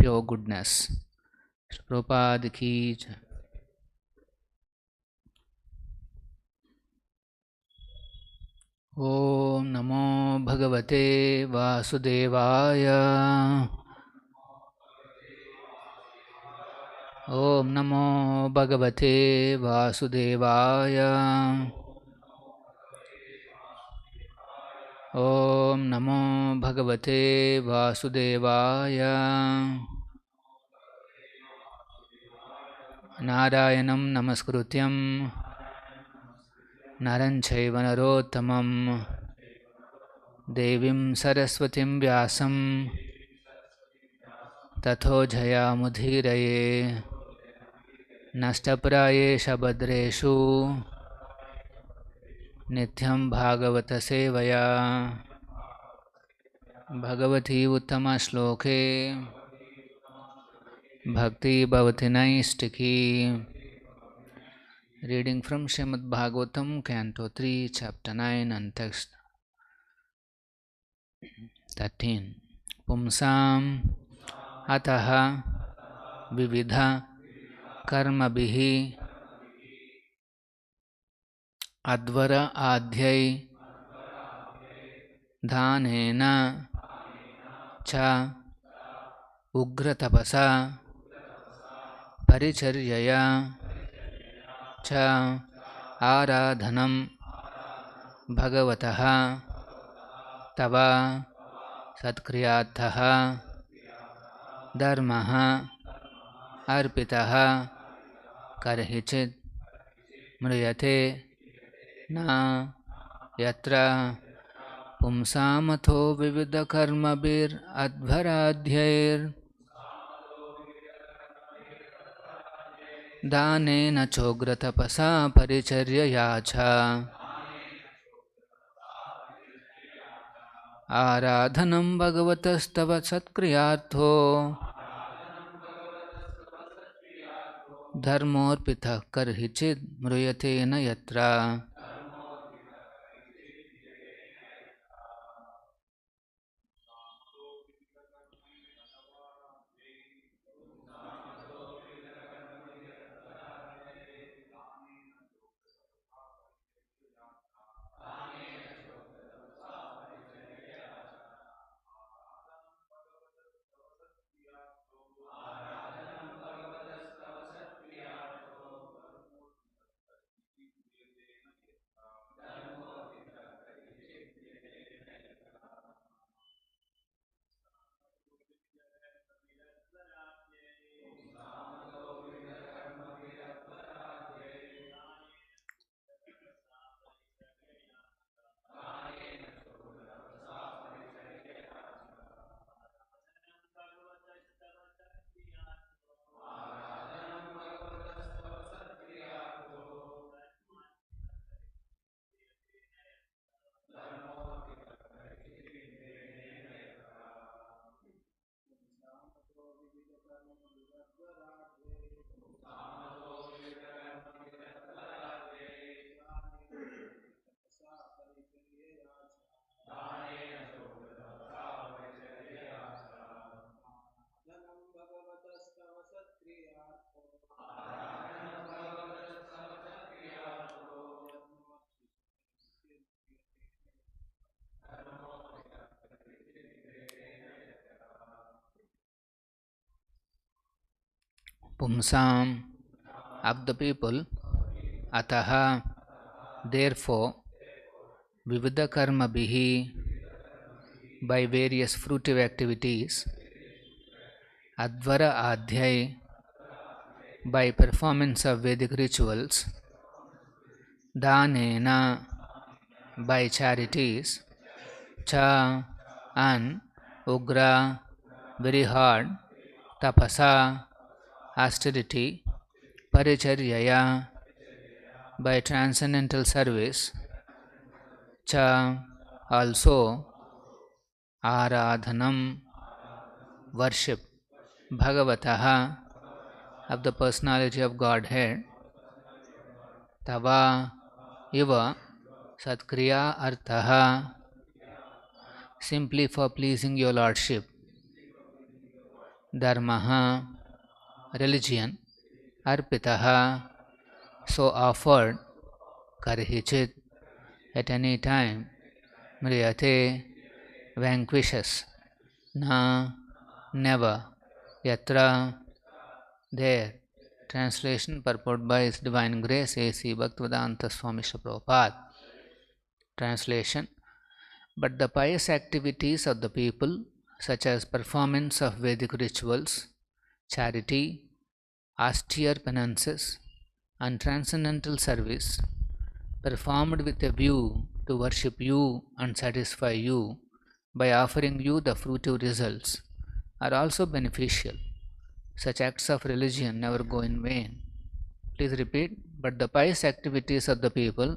pure goodness. Prabhupada ki jai. Om Namo Bhagavate Vasudevaya. Om Namo Bhagavate Vasudevaya. Om Namo Bhagavate Vasudevaya. Narayanam Namaskrutyam Naran Chaiva Narottamam Devim Saraswatim Vyasam Tatho Jayamudhiraye Nashtaprayesha Badreshu Nityam Bhagavata Sevaya Bhagavati Uttama Shloke Bhakti Bhavati Naistiki. Reading from Srimad Bhagavatam, Canto 3, Chapter 9 and Text 13. Pumsam ataha vividha karmabhihi advara adhyai dhanena cha ugratapasa paricharyaya cha aradhanam bhagavataha tava satkriyathaha dharmaha arpitaha karhichit mriyate na yatra pumsamatho vividha karmabhir advaradhyair dhanena chogratapasa paricharyaya cha आराधनं भगवतस्तव सत्क्रियार्थो धर्मोऽर्पितः कर्हिचित् म्रियते न यत्र. Pumsam, of the people, ataha, therefore, vividha karma bihi, by various fruitive activities, advara adhyay, by performance of Vedic rituals, dhanena, by charities, cha, and ugra, very hard, tapasa, austerity, paricharyaya, by transcendental service, cha, also, aradhanam, worship, bhagavataha, of the personality of Godhead, tava, iva, satkriya arthaha, simply for pleasing your Lordship, dharmaha, religion, arpitaha, so offered, karhichit, at any time, mriyate, vanquishes, na, never, yatra, there. Translation purport by His Divine Grace A.C. Bhaktivedanta Swami Prabhupada. Translation: but the pious activities of the people, such as performance of Vedic rituals, charity, austere penances, and transcendental service, performed with a view to worship you and satisfy you by offering you the fruitive results, are also beneficial. Such acts of religion never go in vain. Please repeat. But the pious activities of the people,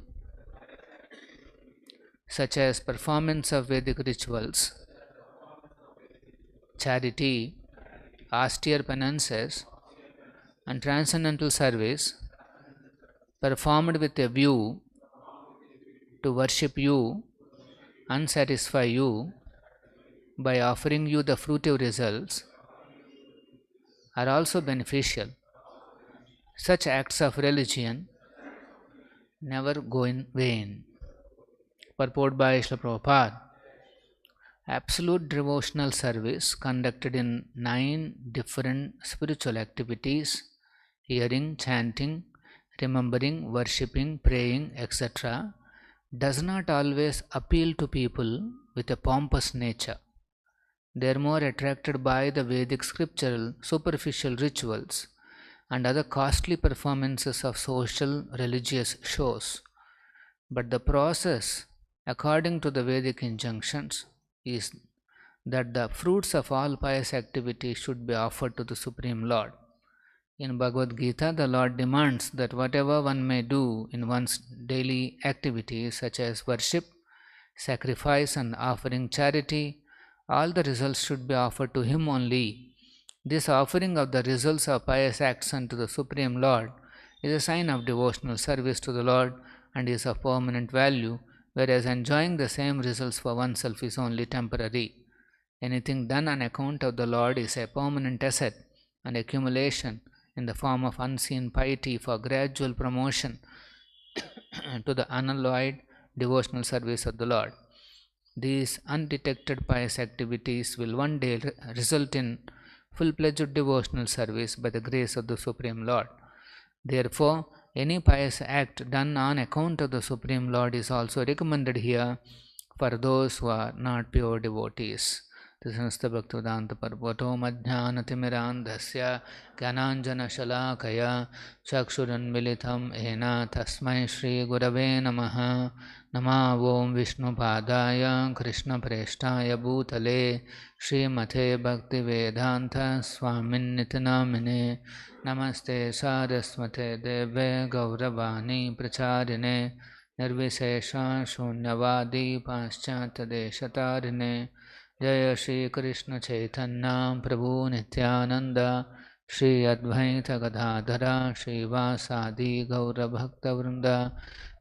such as performance of Vedic rituals, charity, austere penances, and transcendental service, performed with a view to worship you and satisfy you by offering you the fruitive results, are also beneficial. Such acts of religion never go in vain. Purport by Srila Prabhupada. Absolute devotional service conducted in 9 different spiritual activities, hearing, chanting, remembering, worshipping, praying, etc., does not always appeal to people with a pompous nature. They are more attracted by the Vedic scriptural superficial rituals and other costly performances of social religious shows. But the process, according to the Vedic injunctions, is that the fruits of all pious activities should be offered to the Supreme Lord. In Bhagavad Gita, the Lord demands that whatever one may do in one's daily activities, such as worship, sacrifice, and offering charity, all the results should be offered to Him only. This offering of the results of pious acts unto the Supreme Lord is a sign of devotional service to the Lord and is of permanent value, whereas enjoying the same results for oneself is only temporary. Anything done on account of the Lord is a permanent asset and accumulation in the form of unseen piety for gradual promotion to the unalloyed devotional service of the Lord. These undetected pious activities will one day result in full-fledged devotional service by the grace of the Supreme Lord. Therefore, any pious act done on account of the Supreme Lord is also recommended here for those who are not pure devotees. Sanstha Bhaktivedanta Parvato Madhyanatimirandhasya Gyananjana Shalakaya Chakshuranmilitam Ena Tasmai Shri Gurave Namaha Nama Om Vishnu Padaya Krishna Preshtaya Bhutale Srimate Bhaktivedanta Swamin Nitinamine Namaste Saraswate Deve Gauravani Pracharine Nirvishesha Shunyavadi Paschatadeshatarine Jaya Shri Krishna Chaitanya Prabhu Nityananda Shri Advaita Gadadhara Shri Vasadi Gaura Bhakta Vrinda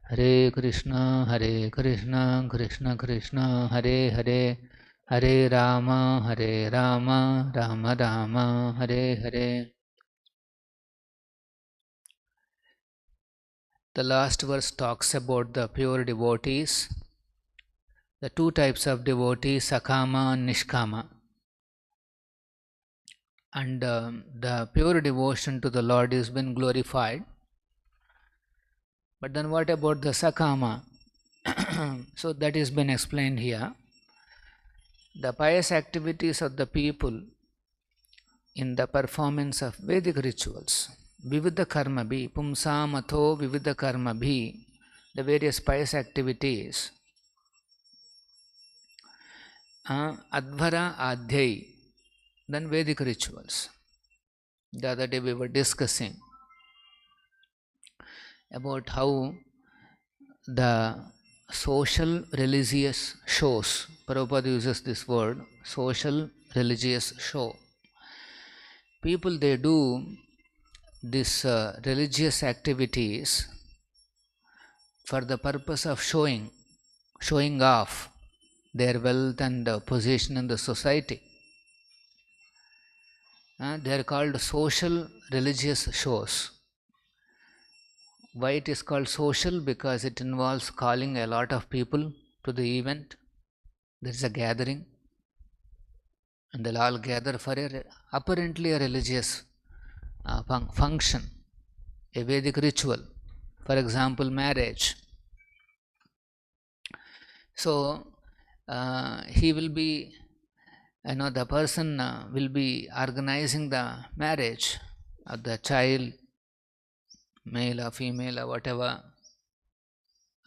Hare Krishna Krishna Krishna Hare Hare Hare Rama Rama Rama Hare Hare. The last verse talks about the pure devotees, the 2 types of devotees, Sakama and Nishkama. And the pure devotion to the Lord has been glorified. But then what about the Sakama? So that has been explained here. The pious activities of the people in the performance of Vedic rituals, Vividha Karma Bhi, Pumsamatho Vividha Karma Bhi, the various pious activities, Advara Adhyai, then Vedic rituals. The other day we were discussing about how the social religious shows, Prabhupada uses this word, social religious show. People, they do these religious activities for the purpose of showing off their wealth and position in the society. they are called social religious shows. Why it is called social? Because it involves calling a lot of people to the event. There is a gathering, and they'll all gather for apparently a religious function, a Vedic ritual. For example, marriage. So he will be, the person will be organizing the marriage of the child, male or female or whatever,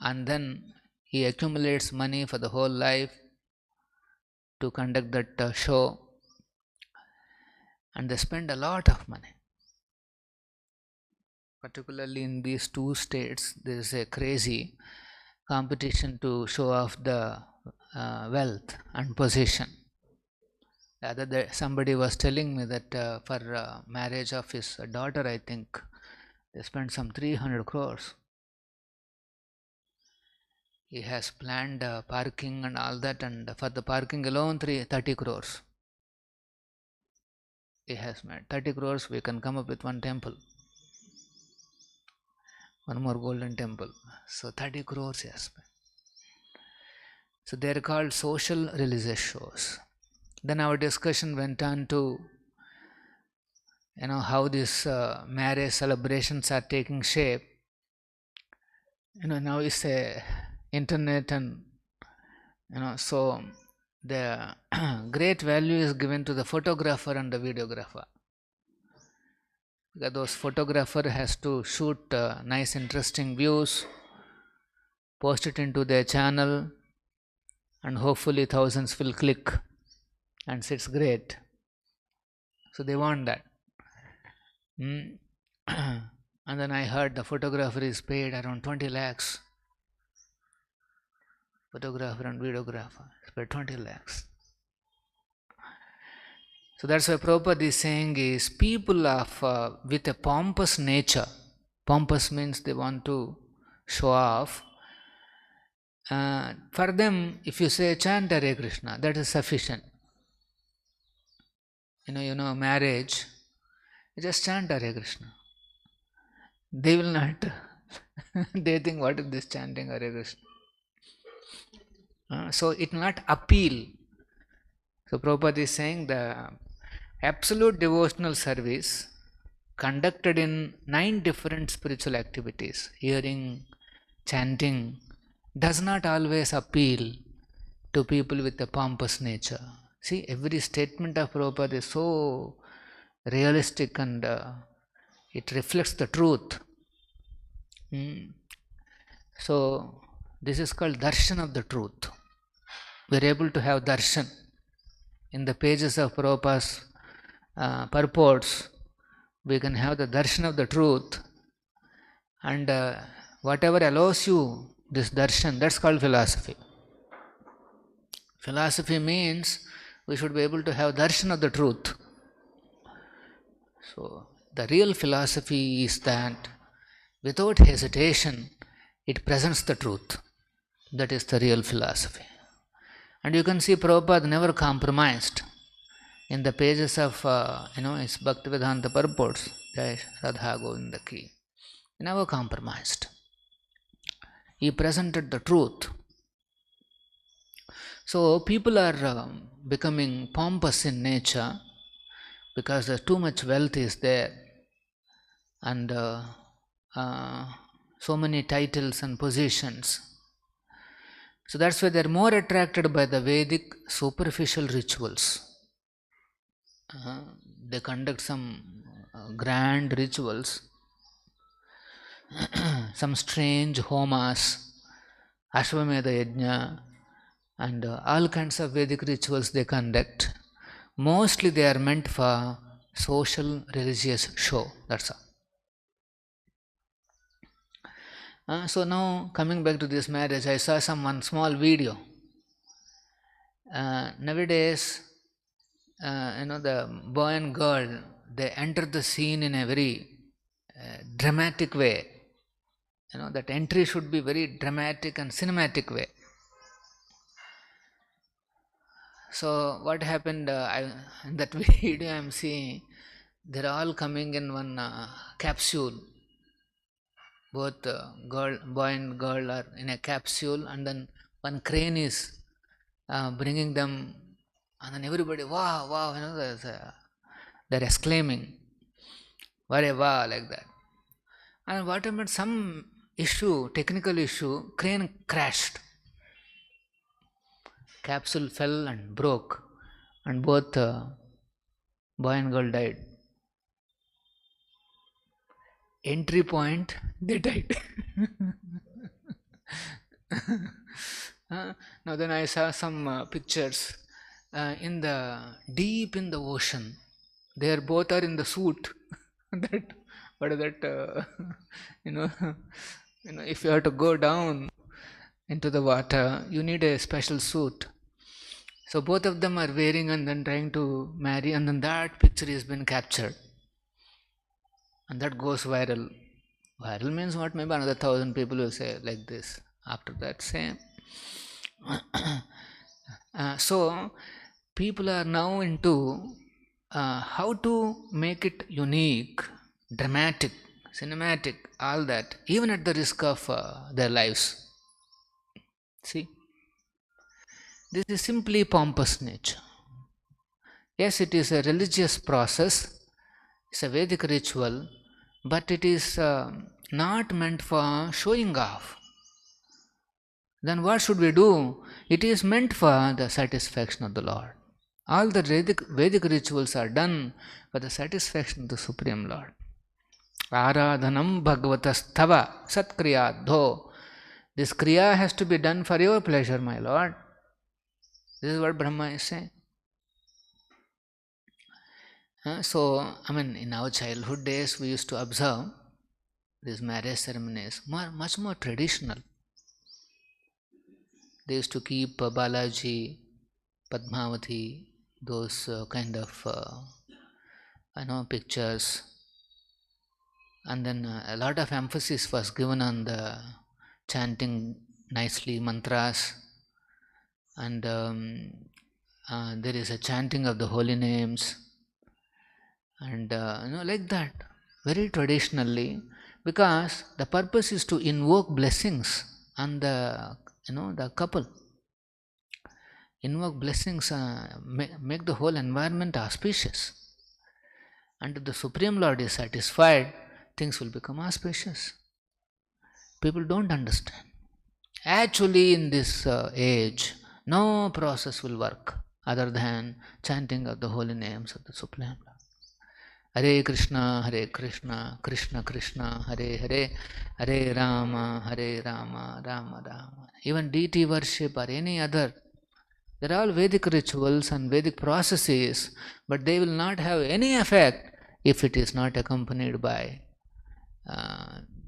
and then he accumulates money for the whole life to conduct that show, and they spend a lot of money. Particularly in these two states, there is a crazy competition to show off the wealth and possession. The other day, somebody was telling me that for marriage of his daughter, I think they spent some 300 crores. He has planned parking and all that, and for the parking alone 30 crores. He has made 30 crores. We can come up with one temple, one more golden temple. So 30 crores he has spent. So they are called social religious shows. Then our discussion went on to how these marriage celebrations are taking shape. Now it's a internet, and so the great value is given to the photographer and the videographer, because those photographer has to shoot nice interesting views, post it into their channel, and hopefully thousands will click and say it's great. So they want that. And then I heard the photographer is paid around 20 lakhs. Photographer and videographer is paid 20 lakhs. So that's why Prabhupada is saying is people of with a pompous nature. Pompous means they want to show off. For them, if you say chant Hare Krishna, that is sufficient. Marriage, just chant Hare Krishna. They will not. They think, what is this chanting Hare Krishna? So it will not appeal. So Prabhupada is saying the absolute devotional service conducted in 9 different spiritual activities, hearing, chanting, does not always appeal to people with a pompous nature. See, every statement of Prabhupada is so realistic, and it reflects the truth. So this is called darshan of the truth. We are able to have darshan in the pages of Prabhupada's purports. We can have the darshan of the truth, and whatever allows you this darshan, that's called philosophy. Philosophy means we should be able to have darshan of the truth. So the real philosophy is that without hesitation it presents the truth. That is the real philosophy. And you can see Prabhupada never compromised in the pages of his Bhaktivedanta purports. Jai Radha Govinda Ki. He never compromised. He presented the truth. So people are becoming pompous in nature because too much wealth is there, and so many titles and positions. So that's why they are more attracted by the Vedic superficial rituals. They conduct some grand rituals, some strange homas, Ashwamedha Yajna, and all kinds of Vedic rituals they conduct. Mostly they are meant for social religious show, that's all. So now coming back to this marriage, I saw one small video. Nowadays, the boy and girl, they enter the scene in a very dramatic way. That entry should be very dramatic and cinematic way. So what happened in that video I am seeing, they're all coming in one capsule. Both boy and girl are in a capsule, and then one crane is bringing them, and then everybody, wow, wow, they're exclaiming, wow, like that. And what about some issue, technical issue, crane crashed, capsule fell and broke, and both boy and girl died. Entry point, they died. Now then I saw some pictures in the deep in the ocean. They are both are in the suit. That what is that? You know, if you have to go down into the water, you need a special suit. So both of them are wearing and then trying to marry, and then that picture has been captured, and that goes viral. Viral means what? Maybe another 1,000 people will say like this. After that, same. So people are now into how to make it unique, dramatic, cinematic, all that, even at the risk of their lives. See, this is simply pompous nature. Yes, it is a religious process, it's a Vedic ritual, but it is not meant for showing off. Then what should we do? It is meant for the satisfaction of the Lord. All the Vedic rituals are done for the satisfaction of the Supreme Lord. Aradhanam bhagavatastava satkriya. This kriya has to be done for your pleasure, my Lord. This is what Brahma is saying. So, in our childhood days, we used to observe these marriage ceremonies much more traditional. They used to keep Balaji, Padmavati, those kind of pictures, and then a lot of emphasis was given on the chanting nicely mantras, and there is a chanting of the holy names, and like that, very traditionally, because the purpose is to invoke blessings on the couple. Invoke blessings, make the whole environment auspicious. And if the Supreme Lord is satisfied, things will become auspicious. People don't understand. Actually, in this age, no process will work other than chanting of the holy names of the Supreme Lord. Hare Krishna, Krishna Krishna, Hare Hare, Hare Rama, Rama Rama. Even deity worship or any other, they're all Vedic rituals and Vedic processes, but they will not have any effect if it is not accompanied by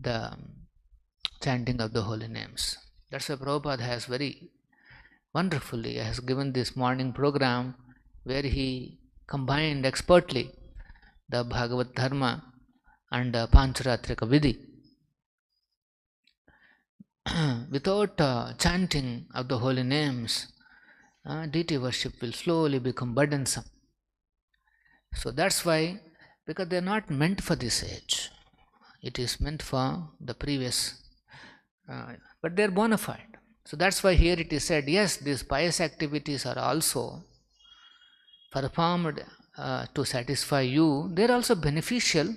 the chanting of the holy names. That's why Prabhupada has very wonderfully has given this morning program where he combined expertly the Bhagavad Dharma and Pancharatrika Vidhi. Without chanting of the holy names, deity worship will slowly become burdensome. So that's why, because they are not meant for this age. It is meant for the previous, but they are bona fide. So that's why here it is said, yes, these pious activities are also performed to satisfy you. They are also beneficial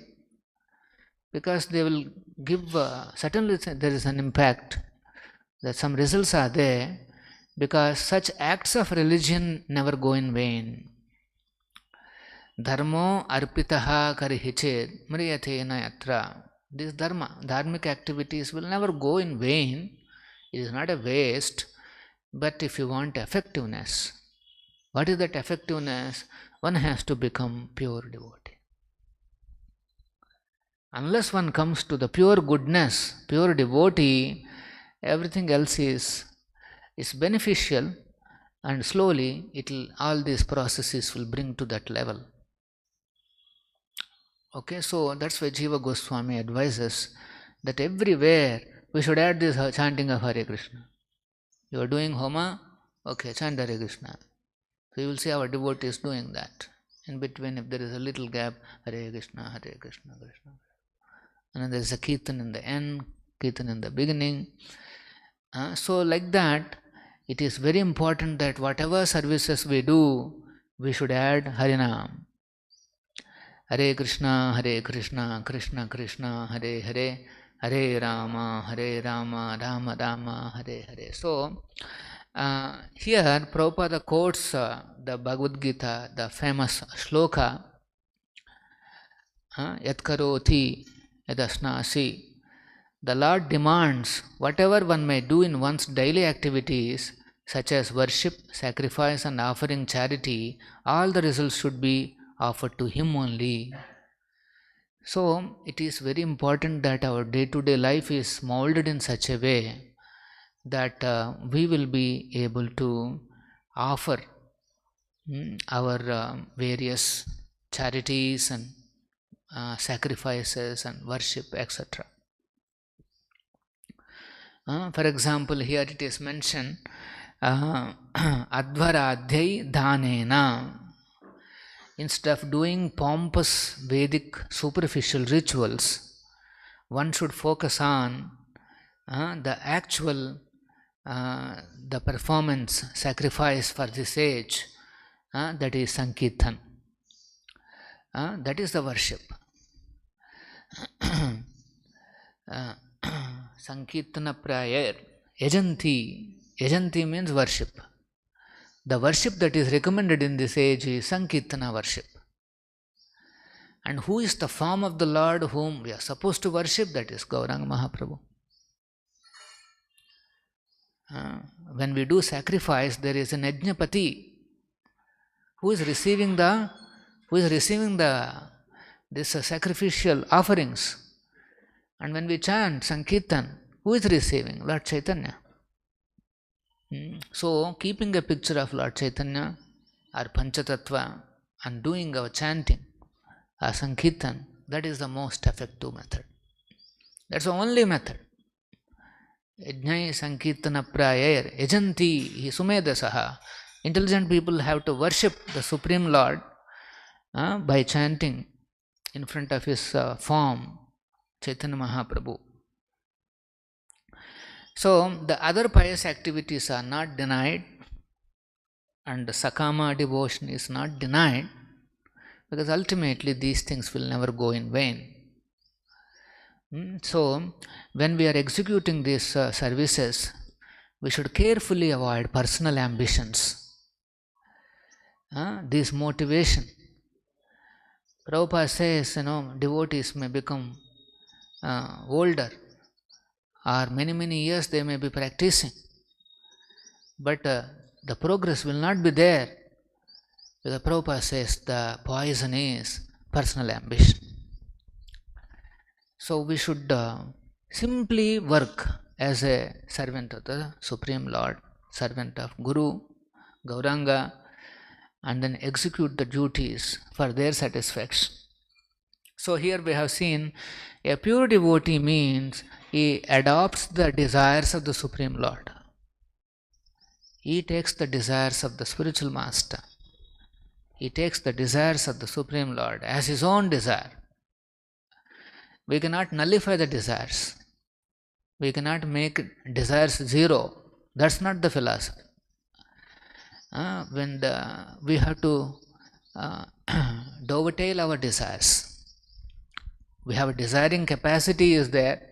because they will give, certainly there is an impact, that some results are there, because such acts of religion never go in vain. Dharmo arpitaha karihi ched mriyatena yatra. This dharmic activities will never go in vain. It is not a waste, but if you want effectiveness, what is that effectiveness? One has to become pure devotee. Unless one comes to the pure goodness, pure devotee, everything else is beneficial, and slowly all these processes will bring to that level. Okay, so that's why Jiva Goswami advises that everywhere we should add this chanting of Hare Krishna. You are doing Homa, okay, chant Hare Krishna. So you will see our devotees doing that. In between, if there is a little gap, Hare Krishna, Hare Krishna, Krishna. And then there is a Kirtan in the end, Kirtan in the beginning. So like that, it is very important that whatever services we do, we should add Harinam. Hare Krishna, Krishna Krishna, Hare Hare, Hare Rama, Rama Rama, Hare Hare. So, here Prabhupada quotes the Bhagavad Gita, the famous shloka, Yat karoti yadasnasi. The Lord demands whatever one may do in one's daily activities, such as worship, sacrifice, and offering charity, all the results should be offered to Him only. So, it is very important that our day-to-day life is molded in such a way that we will be able to offer our various charities and sacrifices and worship, etc. For example, here it is mentioned, Advaradhyai dhanena. Instead of doing pompous Vedic superficial rituals, one should focus on the actual, the performance, sacrifice for this age, that is Sankirtan. That is the worship. Sankirtana prayer, yajanti. Yajanti means worship. The worship that is recommended in this age is Sankirtana worship. And who is the form of the Lord whom we are supposed to worship? That is Gauranga Mahaprabhu. When we do sacrifice, there is an Ajnapati who is receiving this sacrificial offerings. And when we chant Sankirtan, who is receiving? Lord Chaitanya. So, keeping a picture of Lord Chaitanya or Panchatattva and doing our chanting, Sankirtan, that is the most effective method. That's the only method. Yajnai Sankirtana Prayar, Yajanti Sumedasaha. Intelligent people have to worship the Supreme Lord by chanting in front of His form, Chaitanya Mahaprabhu. So, the other pious activities are not denied, and Sakama devotion is not denied, because ultimately these things will never go in vain. So, when we are executing these services, we should carefully avoid personal ambitions, this motivation. Prabhupada says, devotees may become older, or many years they may be practicing, but the progress will not be there. The Prabhupada says the poison is personal ambition. So we should simply work as a servant of the Supreme Lord, servant of Guru, Gauranga, and then execute the duties for their satisfaction. So here we have seen a pure devotee means he adopts the desires of the Supreme Lord. He takes the desires of the spiritual master. He takes the desires of the Supreme Lord as his own desire. We cannot nullify the desires. We cannot make desires zero. That's not the philosophy. We have to dovetail our desires. We have a desiring capacity is there.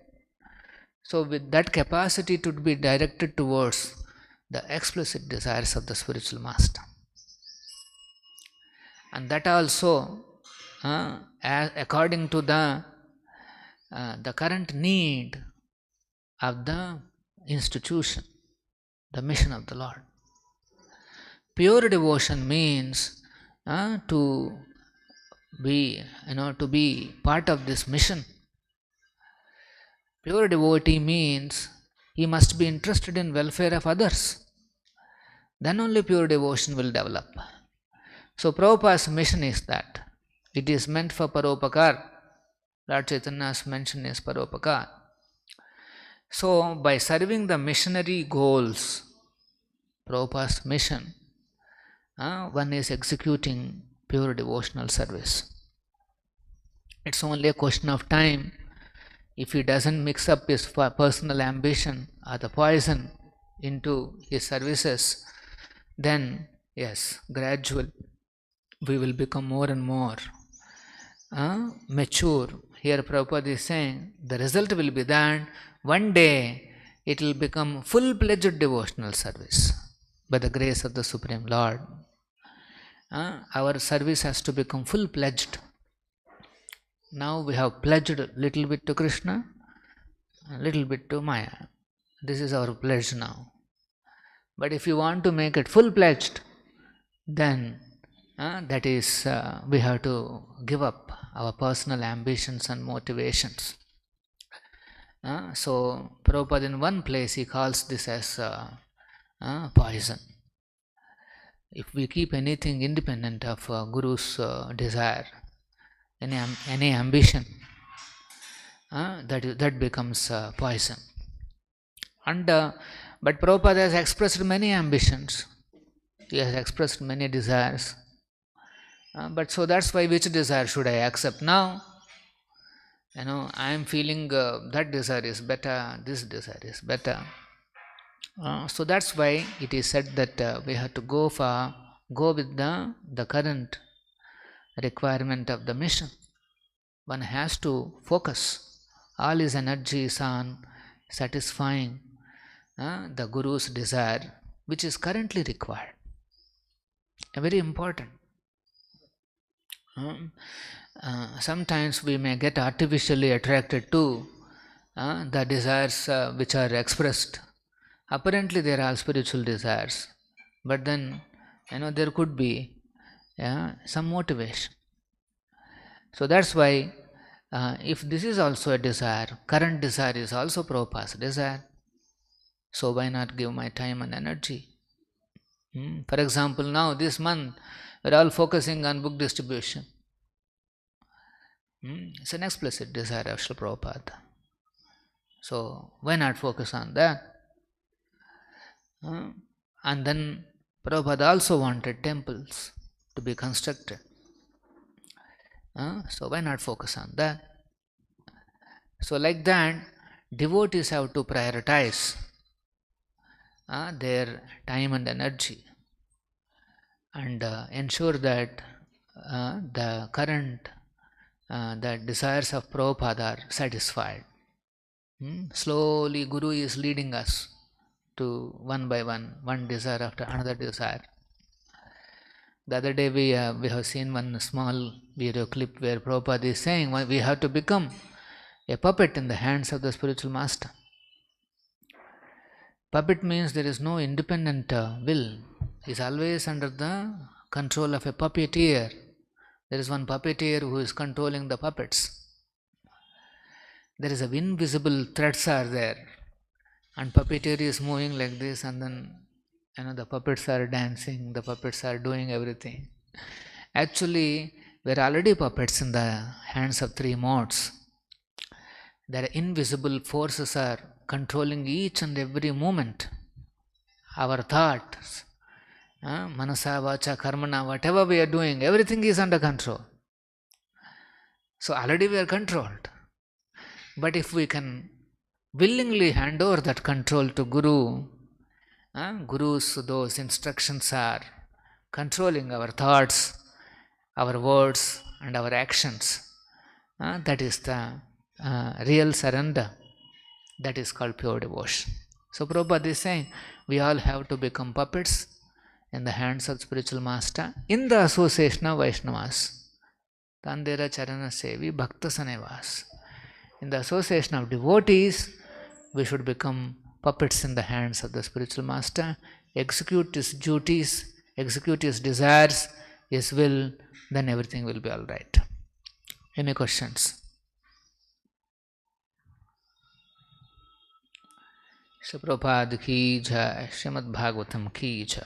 So with that capacity to be directed towards the explicit desires of the spiritual master. And that also, according to the current need of the institution, the mission of the Lord. Pure devotion means to be part of this mission. Pure devotee means he must be interested in welfare of others. Then only pure devotion will develop. So Prabhupada's mission is that. It is meant for Paropakar. Lord Chaitanya's mention is Paropakar. So by serving the missionary goals, Prabhupada's mission, one is executing pure devotional service. It's only a question of time. If he doesn't mix up his personal ambition or the poison into his services, then yes, gradually we will become more and more mature. Here Prabhupada is saying the result will be that one day it will become full-fledged devotional service by the grace of the Supreme Lord. Our service has to become full-fledged. Now we have pledged a little bit to Krishna, a little bit to Maya. This is our pledge now. But if you want to make it full-fledged, then that is, we have to give up our personal ambitions and motivations. So Prabhupada in one place he calls this as poison. If we keep anything independent of Guru's desire, any ambition, that becomes poison. And but Prabhupada has expressed many ambitions. He has expressed many desires. But so that's why, which desire should I accept now? I am feeling that desire is better, this desire is better. So that's why it is said that we have to go with the current requirement of the mission. One has to focus all his energies on satisfying the Guru's desire, which is currently required. Very important. Sometimes we may get artificially attracted to the desires which are expressed. Apparently they are all spiritual desires, but then there could be some motivation. So that's why if this is also a desire, current desire is also Prabhupada's desire, so why not give my time and energy? For example, now this month we are all focusing on book distribution. It's an explicit desire of Srila Prabhupada. So why not focus on that? And then Prabhupada also wanted temples to be constructed. So why not focus on that? So like that, devotees have to prioritize their time and energy and ensure that the current the desires of Prabhupada are satisfied. Slowly Guru is leading us to one by one desire after another desire. The other day we have seen one small video clip where Prabhupada is saying we have to become a puppet in the hands of the spiritual master. Puppet means there is no independent will. He is always under the control of a puppeteer. There is one puppeteer who is controlling the puppets. There is a invisible threads are there, and puppeteer is moving like this, and then the puppets are dancing, the puppets are doing everything. Actually, we are already puppets in the hands of three modes. Their invisible forces are controlling each and every moment. Our thoughts, manasa, vacha, karmana, whatever we are doing, everything is under control. So already we are controlled. But if we can willingly hand over that control to Guru, Guru's those instructions are controlling our thoughts, our words and our actions. That is the real surrender. That is called pure devotion. So Prabhupada is saying we all have to become puppets in the hands of spiritual master in the association of Vaishnavas. Tandera charana sevi bhakta sanevas. In the association of devotees, we should become puppets in the hands of the spiritual master, execute his duties, execute his desires, his will, then everything will be all right. Any questions? Shri Prabhupada ki jai, Srimad Bhagavatam ki jai.